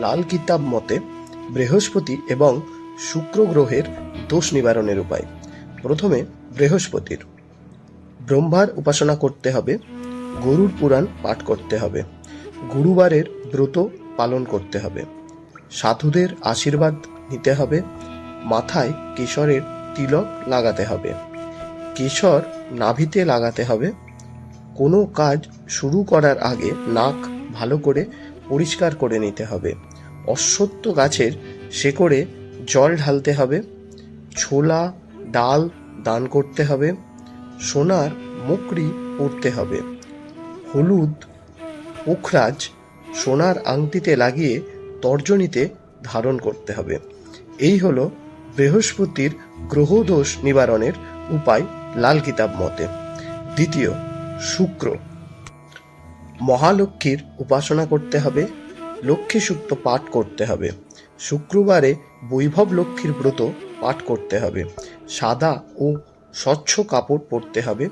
লাল কিতাব মতে বৃহস্পতি এবং শুক্র গ্রহের দোষ নিবারণের উপায়। প্রথমে বৃহস্পতির ব্রহ্মার উপাসনা করতে হবে, গরুর পুরাণ পাঠ করতে হবে, গুরুবারের ব্রত পালন করতে হবে, সাধুদের আশীর্বাদ নিতে হবে, মাথায় কেশরের তিলক লাগাতে হবে, কেশর নাভিতে লাগাতে হবে, কোনো কাজ শুরু করার আগে নাক ভালো করে পরিষ্কার করে নিতে হবে, অশ্বত্থ গাছের শেকড়ে জল ঢালতে হবে, ছোলা ডাল দান করতে হবে, সোনার মুকড়ি পরতে হবে, হলুদ পোখরাজ সোনার আংটিতে লাগিয়ে তর্জনীতে ধারণ করতে হবে। এই হলো বৃহস্পতির গ্রহদোষ নিবারণের উপায় লাল কিতাব মতে। দ্বিতীয়, শুক্র। মহালক্ষ্মীর উপাসনা করতে হবে, লক্ষ্মী সূক্ত পাঠ করতে হবে, শুক্রবারে বৈভব লক্ষ্মীর ব্রত পাঠ করতে হবে, সাদা ও স্বচ্ছ কাপড় পরতে হবে,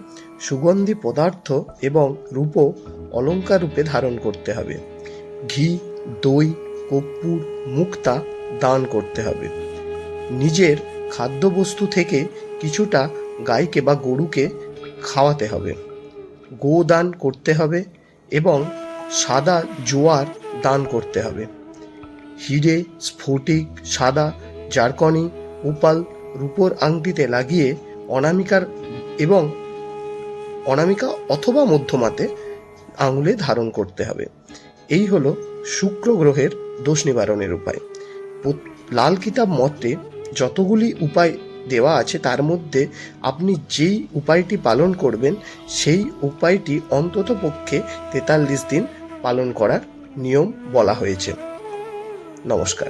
সুগন্ধি পদার্থ এবং রূপো অলঙ্কার রূপে ধারণ করতে হবে, ঘি দই কর্পূর মুক্তা দান করতে হবে, নিজের খাদ্যবস্তু থেকে কিছুটা গাইকে বা গরুকে খাওয়াতে হবে, গোদান করতে হবে এবং সাদা জোয়ার দান করতে হবে, হিরে স্ফটিক সাদা জারকনি উপাল রূপোর আংটিতে লাগিয়ে অনামিকা অথবা মধ্যমাতে আঙুলে ধারণ করতে হবে। এই হলো শুক্র গ্রহের দোষ নিবারণের উপায়। লাল কিতাব মতে যতগুলি উপায় দেওয়া আছে তার মধ্যে আপনি যেই উপায়টি পালন করবেন সেই উপায়টি অন্তত পক্ষে 43 দিন পালন করার নিয়ম বলা হয়েছে। নমস্কার।